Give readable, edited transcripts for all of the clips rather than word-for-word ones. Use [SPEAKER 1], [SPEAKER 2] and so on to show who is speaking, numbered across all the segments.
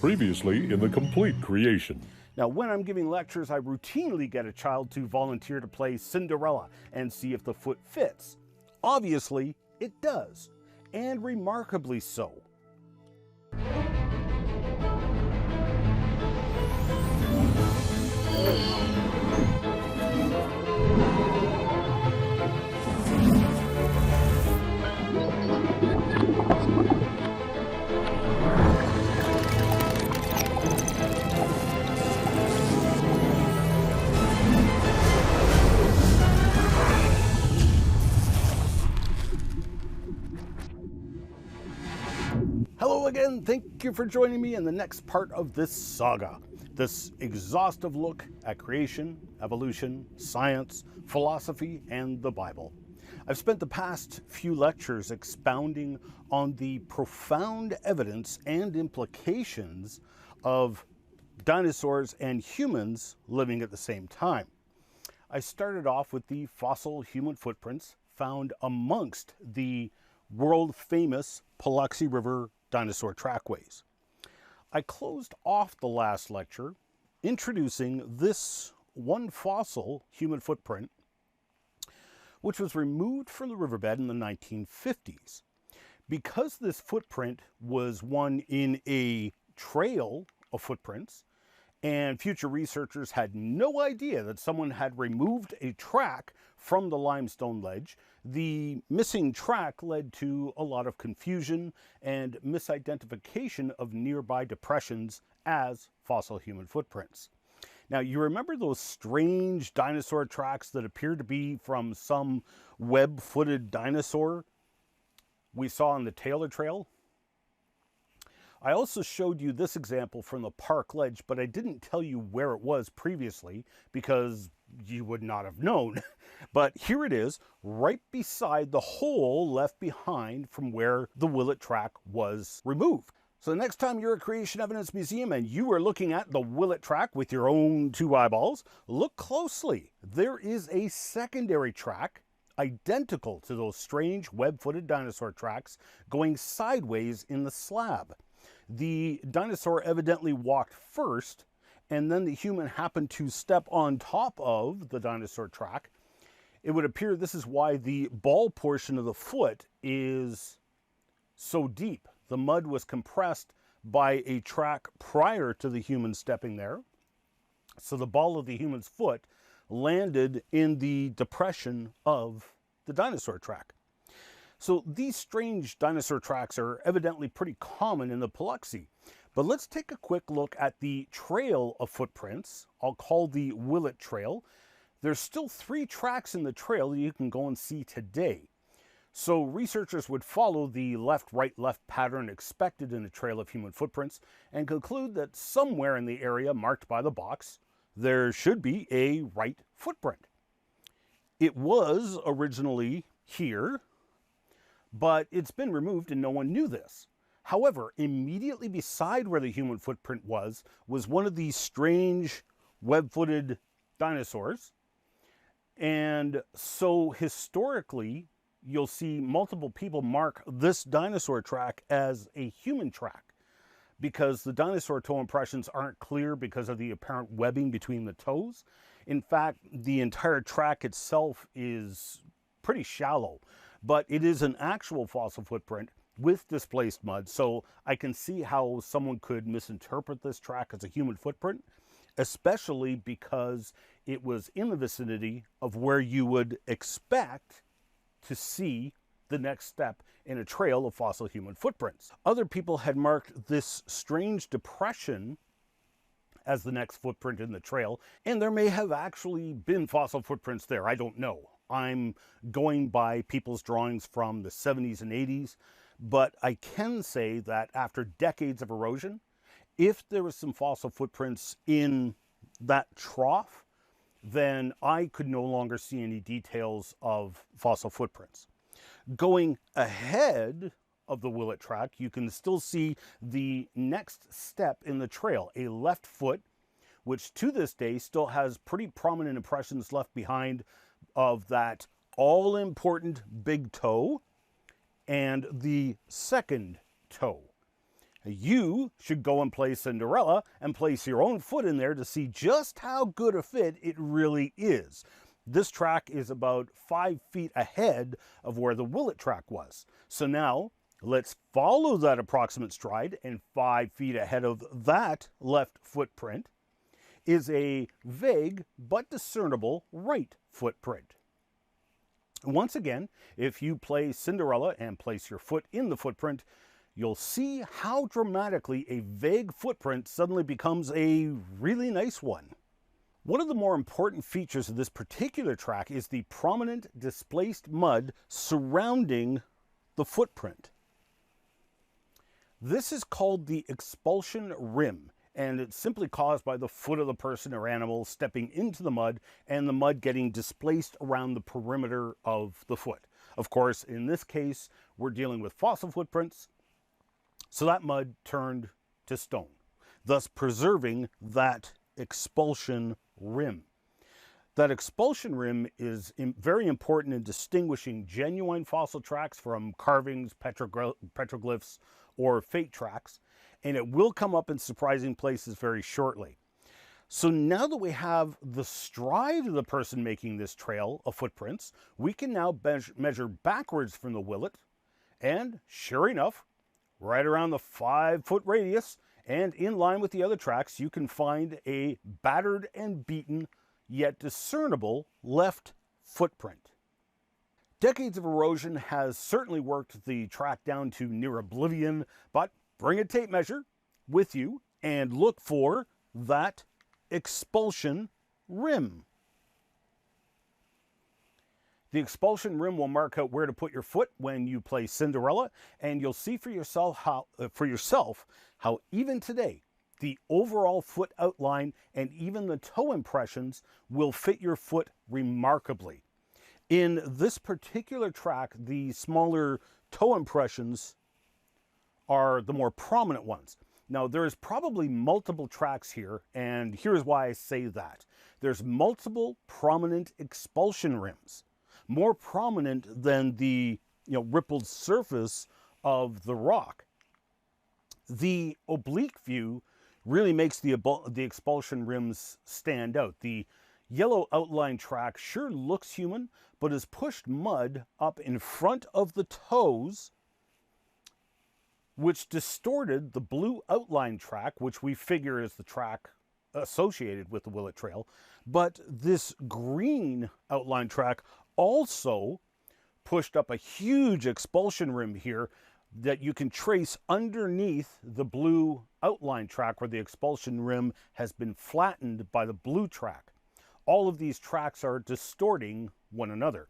[SPEAKER 1] Previously in the complete creation.
[SPEAKER 2] Now, when I'm giving lectures, I routinely get a child to volunteer to play Cinderella and see if the foot fits. Obviously, it does, and remarkably so. Hello again, thank you for joining me in the next part of this saga. This exhaustive look at creation, evolution, science, philosophy, and the Bible. I've spent the past few lectures expounding on the profound evidence and implications of dinosaurs and humans living at the same time. I started off with the fossil human footprints found amongst the world-famous Paluxy River dinosaur trackways. I closed off the last lecture introducing this one fossil human footprint, which was removed from the riverbed in the 1950s. Because this footprint was one in a trail of footprints, and future researchers had no idea that someone had removed a track from the limestone ledge, the missing track led to a lot of confusion and misidentification of nearby depressions as fossil human footprints. Now, you remember those strange dinosaur tracks that appeared to be from some web-footed dinosaur we saw on the Taylor Trail? I also showed you this example from the park ledge, but I didn't tell you where it was previously because you would not have known. But here it is, right beside the hole left behind from where the Willett track was removed. So the next time you're at Creation Evidence Museum and you are looking at the Willett track with your own two eyeballs, look closely. There is a secondary track identical to those strange web-footed dinosaur tracks going sideways in the slab. The dinosaur evidently walked first, and then the human happened to step on top of the dinosaur track. It would appear this is why the ball portion of the foot is so deep. The mud was compressed by a track prior to the human stepping there. So the ball of the human's foot landed in the depression of the dinosaur track. So these strange dinosaur tracks are evidently pretty common in the Paluxy. But let's take a quick look at the trail of footprints. I'll call the Willett Trail. There's still 3 tracks in the trail that you can go and see today. So researchers would follow the left-right-left pattern expected in a trail of human footprints and conclude that somewhere in the area marked by the box, there should be a right footprint. It was originally here, but it's been removed and no one knew this. However, immediately beside where the human footprint was one of these strange web-footed dinosaurs. And so historically, you'll see multiple people mark this dinosaur track as a human track because the dinosaur toe impressions aren't clear because of the apparent webbing between the toes. In fact, the entire track itself is pretty shallow, but it is an actual fossil footprint with displaced mud, so I can see how someone could misinterpret this track as a human footprint, especially because it was in the vicinity of where you would expect to see the next step in a trail of fossil human footprints. Other people had marked this strange depression as the next footprint in the trail, and there may have actually been fossil footprints there, I don't know. I'm going by people's drawings from the 70s and 80s, but I can say that after decades of erosion, if there was some fossil footprints in that trough, then I could no longer see any details of fossil footprints. Going ahead of the Willett track, you can still see the next step in the trail, a left foot, which to this day still has pretty prominent impressions left behind of that all-important big toe and the second toe. You should go and play Cinderella and place your own foot in there to see just how good a fit it really is. This track is about 5 feet ahead of where the Willet track was. So now let's follow that approximate stride, and 5 feet ahead of that left footprint is a vague but discernible right footprint. Once again, if you play Cinderella and place your foot in the footprint, you'll see how dramatically a vague footprint suddenly becomes a really nice one. One of the more important features of this particular track is the prominent displaced mud surrounding the footprint. This is called the expulsion rim, and it's simply caused by the foot of the person or animal stepping into the mud and the mud getting displaced around the perimeter of the foot. Of course, in this case, we're dealing with fossil footprints, so that mud turned to stone, thus preserving that expulsion rim. That expulsion rim is very important in distinguishing genuine fossil tracks from carvings, petroglyphs, or fake tracks, and it will come up in surprising places very shortly. So now that we have the stride of the person making this trail of footprints, we can now measure backwards from the Willet, and sure enough, right around the 5-foot radius, and in line with the other tracks, you can find a battered and beaten, yet discernible left footprint. Decades of erosion has certainly worked the track down to near oblivion, but bring a tape measure with you and look for that expulsion rim. The expulsion rim will mark out where to put your foot when you play Cinderella, and you'll see for yourself how even today, the overall foot outline and even the toe impressions will fit your foot remarkably. In this particular track, the smaller toe impressions are the more prominent ones. Now, there's probably multiple tracks here, and here's why I say that. There's multiple prominent expulsion rims, more prominent than the rippled surface of the rock. The oblique view really makes the expulsion rims stand out. The yellow outline track sure looks human, but has pushed mud up in front of the toes, which distorted the blue outline track, which we figure is the track associated with the Willet Trail. But this green outline track also pushed up a huge expulsion rim here that you can trace underneath the blue outline track where the expulsion rim has been flattened by the blue track. All of these tracks are distorting one another.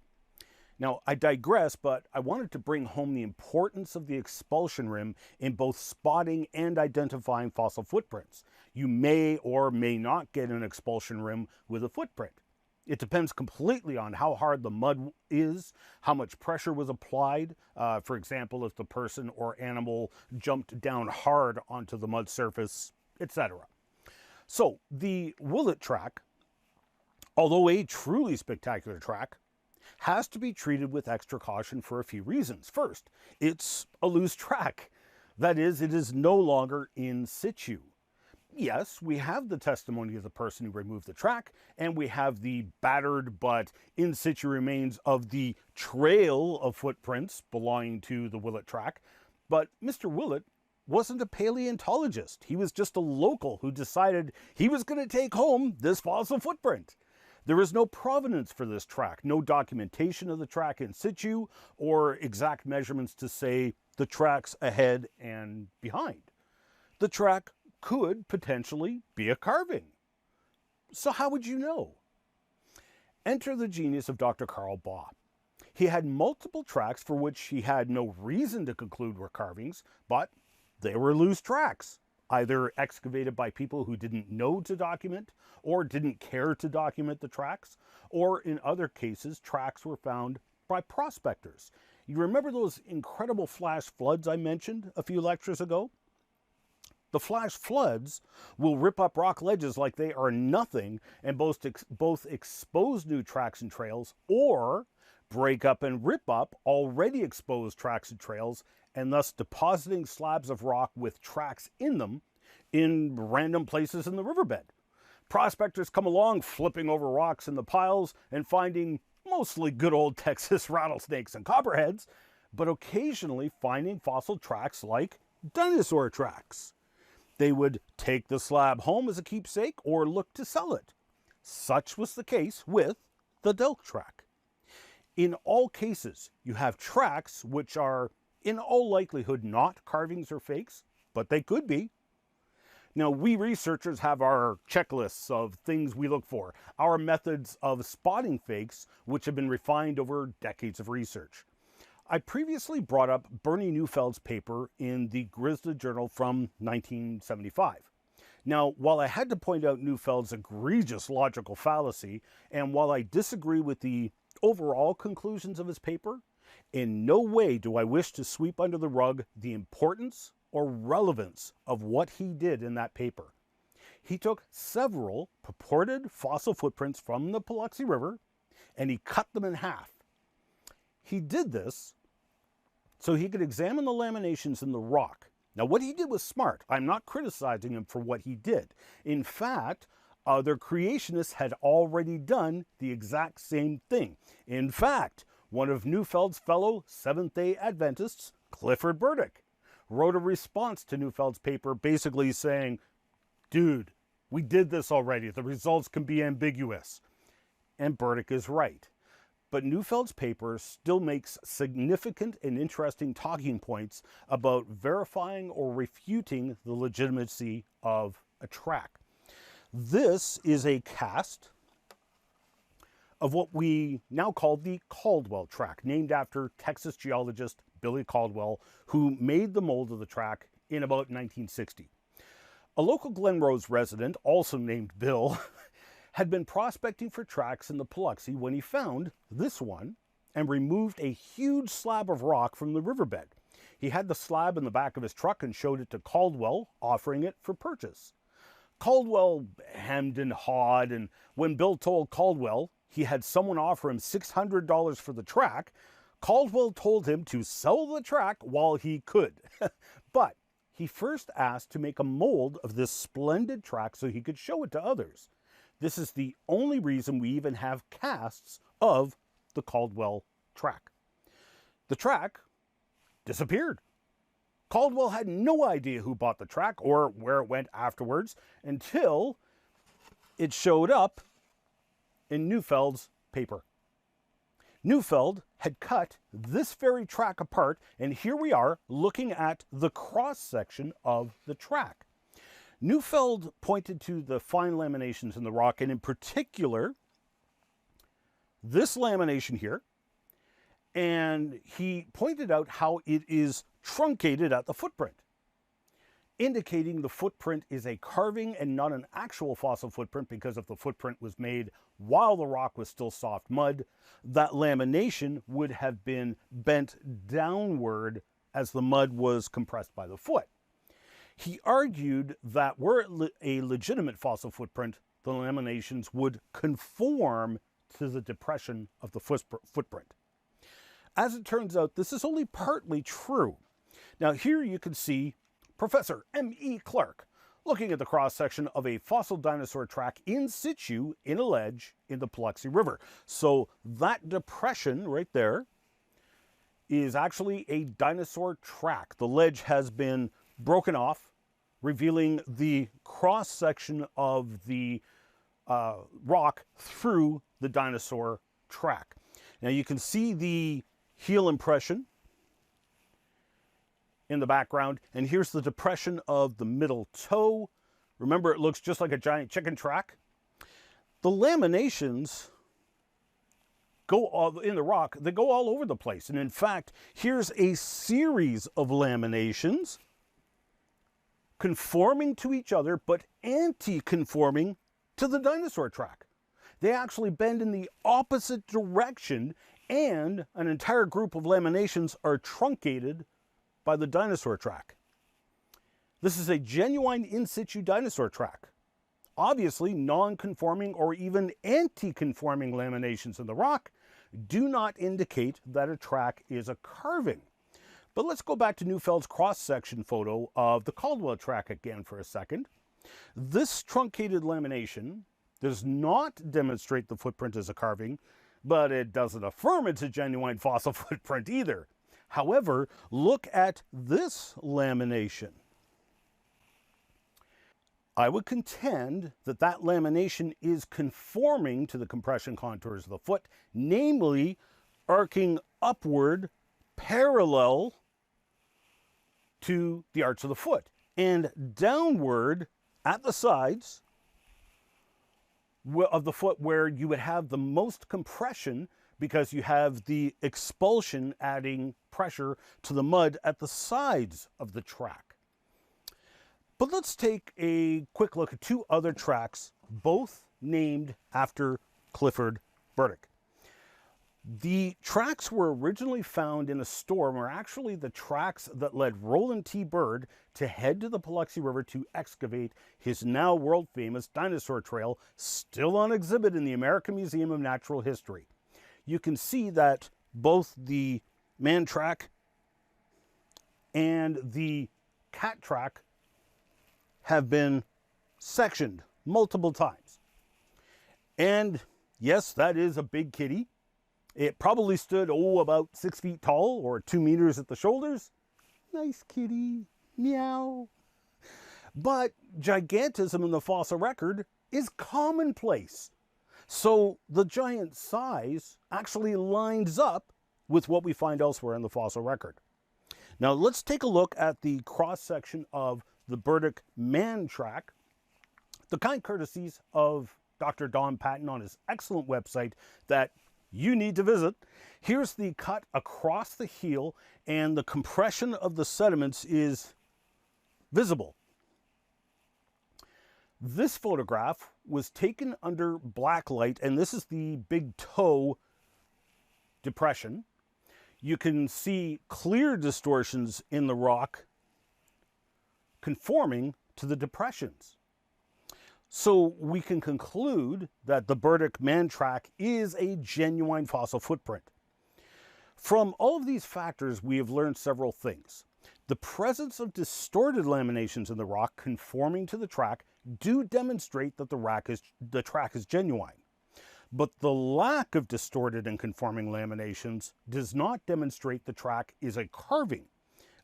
[SPEAKER 2] Now, I digress, but I wanted to bring home the importance of the expulsion rim in both spotting and identifying fossil footprints. You may or may not get an expulsion rim with a footprint. It depends completely on how hard the mud is, how much pressure was applied. For example, if the person or animal jumped down hard onto the mud surface, etc. So the Willet track, although a truly spectacular track, has to be treated with extra caution for a few reasons. First, it's a loose track. That is, it is no longer in situ. Yes, we have the testimony of the person who removed the track, and we have the battered but in situ remains of the trail of footprints belonging to the Willet track. But Mr. Willet wasn't a paleontologist. He was just a local who decided he was going to take home this fossil footprint. There is no provenance for this track, no documentation of the track in situ, or exact measurements to say the tracks ahead and behind. The track could potentially be a carving. So how would you know? Enter the genius of Dr. Carl Baugh. He had multiple tracks for which he had no reason to conclude were carvings, but they were loose tracks, either excavated by people who didn't know to document or didn't care to document the tracks, or in other cases, tracks were found by prospectors. You remember those incredible flash floods I mentioned a few lectures ago? The flash floods will rip up rock ledges like they are nothing and both expose new tracks and trails or break up and rip up already exposed tracks and trails, and thus depositing slabs of rock with tracks in them in random places in the riverbed. Prospectors come along flipping over rocks in the piles and finding mostly good old Texas rattlesnakes and copperheads, but occasionally finding fossil tracks like dinosaur tracks. They would take the slab home as a keepsake or look to sell it. Such was the case with the Delk track. In all cases, you have tracks which are in all likelihood not carvings or fakes, but they could be. Now, we researchers have our checklists of things we look for, our methods of spotting fakes, which have been refined over decades of research. I previously brought up Bernie Neufeld's paper in the Grizzly Journal from 1975. Now, while I had to point out Neufeld's egregious logical fallacy, and while I disagree with the overall conclusions of his paper, in no way do I wish to sweep under the rug the importance or relevance of what he did in that paper. He took several purported fossil footprints from the Paluxy River and he cut them in half. He did this so he could examine the laminations in the rock. Now, what he did was smart. I'm not criticizing him for what he did. In fact, other creationists had already done the exact same thing. In fact, one of Neufeld's fellow Seventh-day Adventists, Clifford Burdick, wrote a response to Neufeld's paper basically saying, dude, we did this already. The results can be ambiguous. And Burdick is right. But Neufeld's paper still makes significant and interesting talking points about verifying or refuting the legitimacy of a track. This is a cast of what we now call the Caldwell track, named after Texas geologist Billy Caldwell, who made the mold of the track in about 1960. A local Glen Rose resident, also named Bill, had been prospecting for tracks in the Paluxy when he found this one and removed a huge slab of rock from the riverbed. He had the slab in the back of his truck and showed it to Caldwell, offering it for purchase. Caldwell hemmed and hawed, and when Bill told Caldwell he had someone offer him $600 for the track, Caldwell told him to sell the track while he could. But he first asked to make a mold of this splendid track so he could show it to others. This is the only reason we even have casts of the Caldwell track. The track disappeared. Caldwell had no idea who bought the track or where it went afterwards until it showed up in Neufeld's paper. Neufeld had cut this very track apart, and here we are looking at the cross-section of the track. Neufeld pointed to the fine laminations in the rock, and in particular, this lamination here, and he pointed out how it is truncated at the footprint, indicating the footprint is a carving and not an actual fossil footprint, because if the footprint was made while the rock was still soft mud, that lamination would have been bent downward as the mud was compressed by the foot. He argued that were it a legitimate fossil footprint, the laminations would conform to the depression of the footprint. As it turns out, this is only partly true. Now here you can see Professor M.E. Clark looking at the cross-section of a fossil dinosaur track in situ in a ledge in the Paluxy River. So that depression right there is actually a dinosaur track. The ledge has been broken off, revealing the cross-section of the rock through the dinosaur track. Now you can see the heel impression in the background, and here's the depression of the middle toe. Remember, it looks just like a giant chicken track. The laminations go all in the rock, they go all over the place. And in fact, here's a series of laminations conforming to each other, but anti-conforming to the dinosaur track. They actually bend in the opposite direction, and an entire group of laminations are truncated by the dinosaur track. This is a genuine in situ dinosaur track. Obviously, non-conforming or even anti-conforming laminations in the rock do not indicate that a track is a carving. But let's go back to Neufeld's cross-section photo of the Caldwell track again for a second. This truncated lamination does not demonstrate the footprint as a carving, but it doesn't affirm it's a genuine fossil footprint either. However, look at this lamination. I would contend that that lamination is conforming to the compression contours of the foot, namely arcing upward parallel to the arch of the foot and downward at the sides of the foot where you would have the most compression because you have the expulsion adding pressure to the mud at the sides of the track. But let's take a quick look at two other tracks, both named after Clifford Burdick. The tracks were originally found in a storm, were actually the tracks that led Roland T. Byrd to head to the Paluxy River to excavate his now world-famous dinosaur trail, still on exhibit in the American Museum of Natural History. You can see that both the man track and the cat track have been sectioned multiple times. And yes, that is a big kitty. It probably stood, about 6 feet tall or 2 meters at the shoulders. Nice kitty, meow. But gigantism in the fossil record is commonplace. So the giant size actually lines up with what we find elsewhere in the fossil record. Now let's take a look at the cross-section of the Burdick man track, the kind courtesies of Dr. Don Patton on his excellent website that you need to visit. Here's the cut across the heel, and the compression of the sediments is visible. This photograph was taken under black light, and this is the big toe depression. You can see clear distortions in the rock conforming to the depressions. So we can conclude that the Burdick man track is a genuine fossil footprint. From all of these factors, we have learned several things. The presence of distorted laminations in the rock conforming to the track do demonstrate that the track is genuine. But the lack of distorted and conforming laminations does not demonstrate the track is a carving.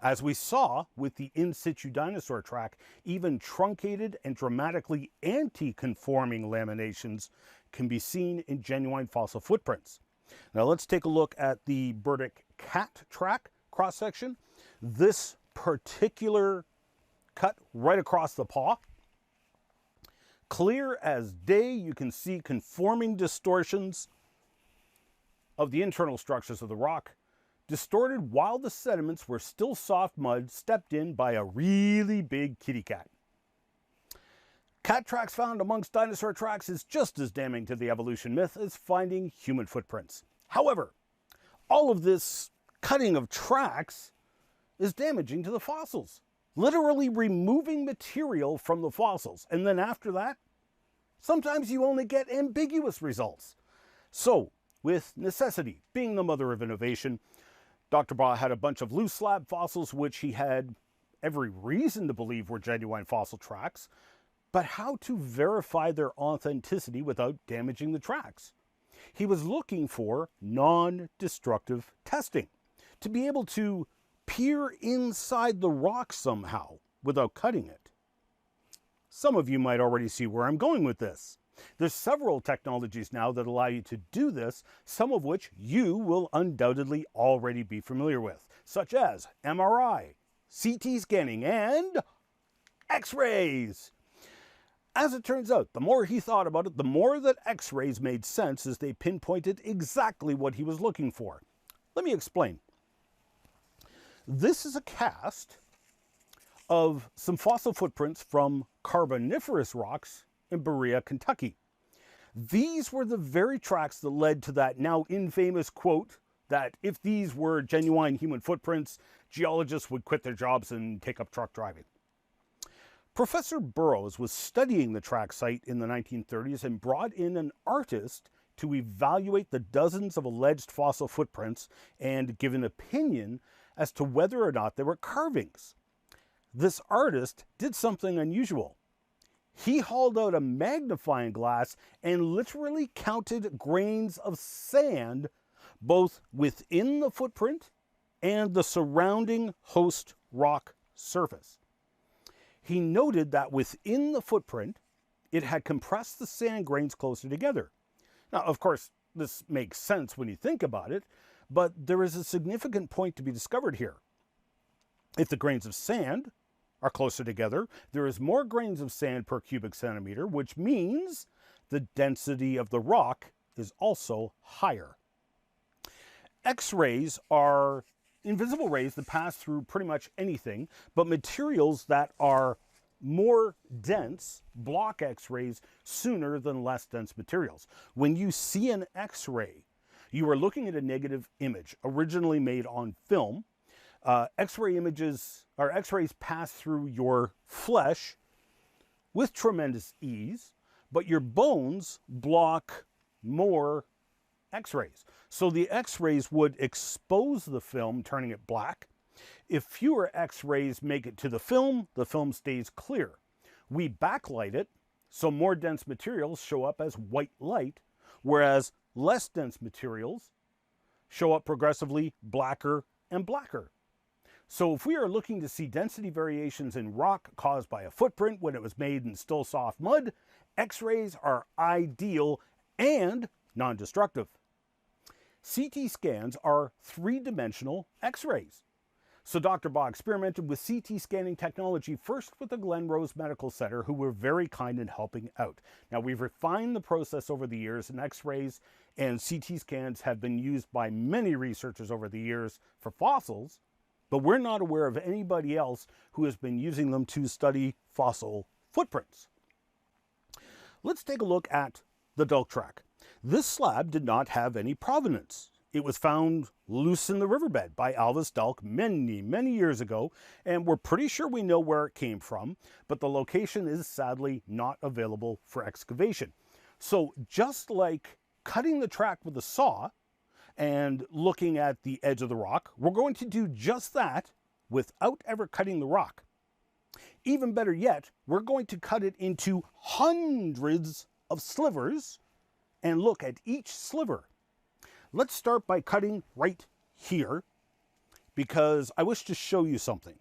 [SPEAKER 2] As we saw with the in situ dinosaur track, even truncated and dramatically anti-conforming laminations can be seen in genuine fossil footprints. Now let's take a look at the Burdick cat track cross-section. This particular cut right across the paw, clear as day, you can see conforming distortions of the internal structures of the rock, distorted while the sediments were still soft mud stepped in by a really big kitty cat. Cat tracks found amongst dinosaur tracks is just as damning to the evolution myth as finding human footprints. However, all of this cutting of tracks is damaging to the fossils, literally removing material from the fossils. And then after that, sometimes you only get ambiguous results. So, with necessity being the mother of innovation, Dr. Baugh had a bunch of loose slab fossils which he had every reason to believe were genuine fossil tracks, but how to verify their authenticity without damaging the tracks? He was looking for non-destructive testing, to be able to peer inside the rock somehow without cutting it. Some of you might already see where I'm going with this. There's several technologies now that allow you to do this, some of which you will undoubtedly already be familiar with, such as MRI, CT scanning, and X-rays. As it turns out, the more he thought about it, the more that X-rays made sense as they pinpointed exactly what he was looking for. Let me explain. This is a cast of some fossil footprints from Carboniferous rocks in Berea, Kentucky. These were the very tracks that led to that now infamous quote that if these were genuine human footprints, geologists would quit their jobs and take up truck driving. Professor Burroughs was studying the track site in the 1930s and brought in an artist to evaluate the dozens of alleged fossil footprints and give an opinion as to whether or not they were carvings. This artist did something unusual. He hauled out a magnifying glass and literally counted grains of sand both within the footprint and the surrounding host rock surface. He noted that within the footprint, it had compressed the sand grains closer together. Now, of course, this makes sense when you think about it, but there is a significant point to be discovered here. If the grains of sand are closer together, there is more grains of sand per cubic centimeter, which means the density of the rock is also higher. X-rays are invisible rays that pass through pretty much anything, but materials that are more dense block X-rays sooner than less dense materials. When you see an X-ray, you are looking at a negative image originally made on film. X-ray images or X-rays pass through your flesh with tremendous ease, but your bones block more X-rays. So the X-rays would expose the film, turning it black. If fewer X-rays make it to the film stays clear. We backlight it, so more dense materials show up as white light, whereas less dense materials show up progressively blacker and blacker. So if we are looking to see density variations in rock caused by a footprint when it was made in still soft mud, X-rays are ideal and non-destructive. CT scans are three-dimensional X-rays. So Dr. Baugh experimented with CT scanning technology first with the Glen Rose Medical Center, who were very kind in helping out. Now, we've refined the process over the years, and X-rays and CT scans have been used by many researchers over the years for fossils, but we're not aware of anybody else who has been using them to study fossil footprints. Let's take a look at the Dulk Track. This slab did not have any provenance. It was found loose in the riverbed by Alvis Dulk many years ago, and we're pretty sure we know where it came from, but the location is sadly not available for excavation. So just like cutting the track with a saw and looking at the edge of the rock, we're going to do just that without ever cutting the rock. Even better yet, we're going to cut it into hundreds of slivers and look at each sliver. Let's start by cutting right here because I wish to show you something.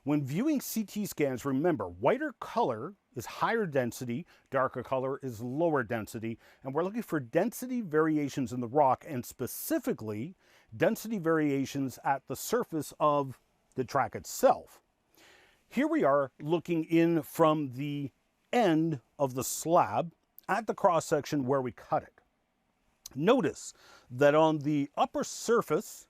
[SPEAKER 2] When viewing CT scans, remember, whiter color is higher density, darker color is lower density, and we're looking for density variations in the rock, and specifically density variations at the surface of the track itself. Here we are looking in from the end of the slab at the cross section where we cut it. Notice that on the upper surface,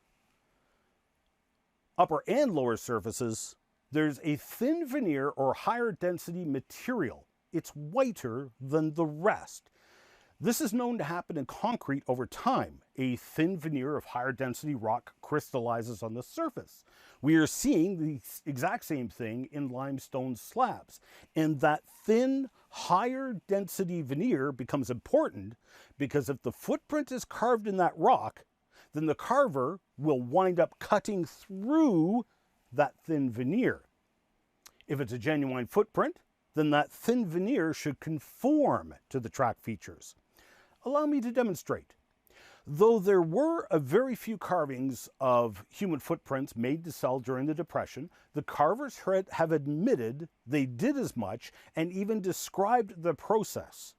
[SPEAKER 2] upper and lower surfaces, there's a thin veneer or higher density material. It's whiter than the rest. This is known to happen in concrete over time. A thin veneer of higher density rock crystallizes on the surface. We are seeing the exact same thing in limestone slabs. And that thin, higher density veneer becomes important because if the footprint is carved in that rock, then the carver will wind up cutting through that thin veneer. If it's a genuine footprint, then that thin veneer should conform to the track features. Allow me to demonstrate. Though there were a very few carvings of human footprints made to sell during the Depression, the carvers have admitted they did as much and even described the process.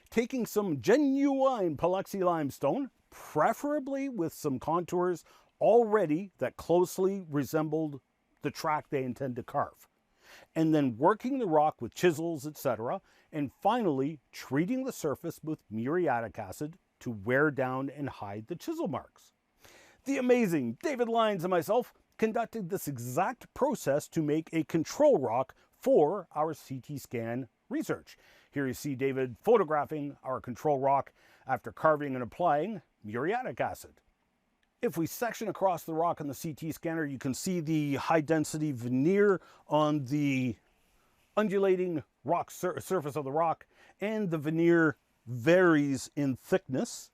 [SPEAKER 2] Taking some genuine Paluxy limestone, preferably with some contours already that closely resembled the track they intend to carve, and then working the rock with chisels, etc., and finally treating the surface with muriatic acid to wear down and hide the chisel marks. The amazing David Lyons and myself conducted this exact process to make a control rock for our CT scan research. Here you see David photographing our control rock after carving and applying muriatic acid. If we section across the rock on the CT scanner, you can see the high density veneer on the undulating rock surface of the rock and the veneer varies in thickness,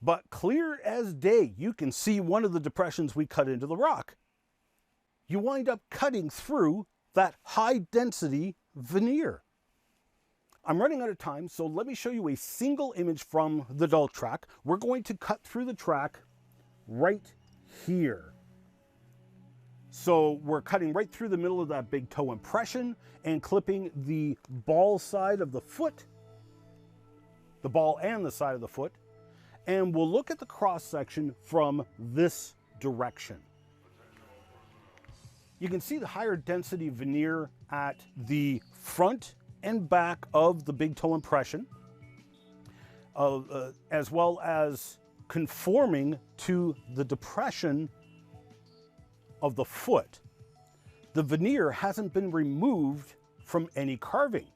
[SPEAKER 2] but clear as day, you can see one of the depressions we cut into the rock. You wind up cutting through that high density veneer. I'm running out of time, so let me show you a single image from the dull track. We're going to cut through the track right here. So we're cutting right through the middle of that big toe impression and clipping the ball side of the foot, the ball and the side of the foot, and we'll look at the cross section from this direction. You can see the higher density veneer at the front and back of the big toe impression, as well as conforming to the depression of the foot. The veneer hasn't been removed from any carving.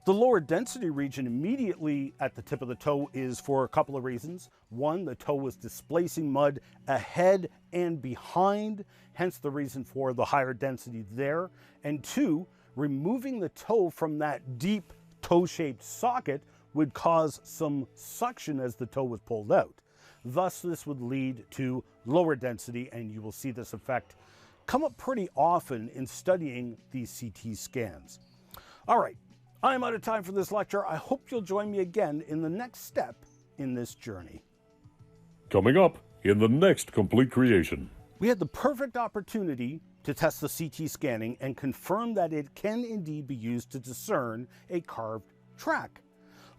[SPEAKER 2] The lower density region immediately at the tip of the toe is for a couple of reasons. One, the toe was displacing mud ahead and behind, hence the reason for the higher density there. And two, removing the toe from that deep toe-shaped socket would cause some suction as the toe was pulled out. Thus, this would lead to lower density, and you will see this effect come up pretty often in studying these CT scans. All right, I'm out of time for this lecture. I hope you'll join me again in the next step in this journey.
[SPEAKER 1] Coming up in the next Complete Creation.
[SPEAKER 2] We had the perfect opportunity to test the CT scanning and confirm that it can indeed be used to discern a carved track.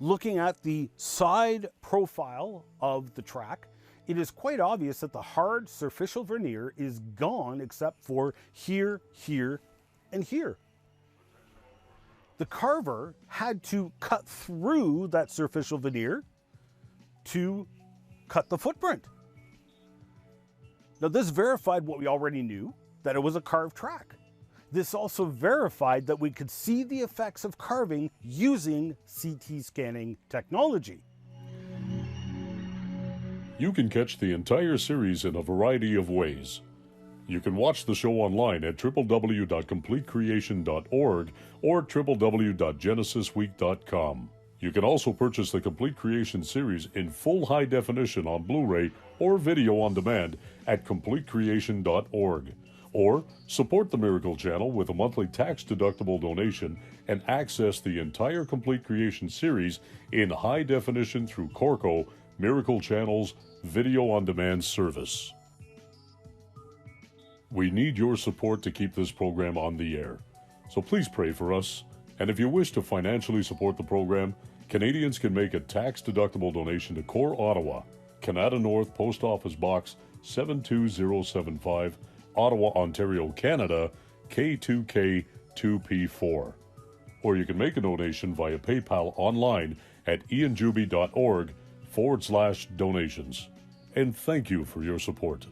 [SPEAKER 2] Looking at the side profile of the track, it is quite obvious that the hard superficial veneer is gone except for here, here, and here. The carver had to cut through that superficial veneer to cut the footprint. Now, this verified what we already knew, that it was a carved track. This also verified that we could see the effects of carving using CT scanning technology.
[SPEAKER 1] You can catch the entire series in a variety of ways. You can watch the show online at www.completecreation.org or www.genesisweek.com. You can also purchase the Complete Creation series in full high definition on Blu-ray or video on demand at completecreation.org. Or support the Miracle Channel with a monthly tax-deductible donation and access the entire Complete Creation series in high definition through Corco, Miracle Channel's video-on-demand service. We need your support to keep this program on the air, so please pray for us. And if you wish to financially support the program, Canadians can make a tax-deductible donation to Core Ottawa, Canada North Post Office Box 72075, Ottawa, Ontario, Canada, K2K2P4. Or you can make a donation via PayPal online at ianjuby.org/donations. And thank you for your support.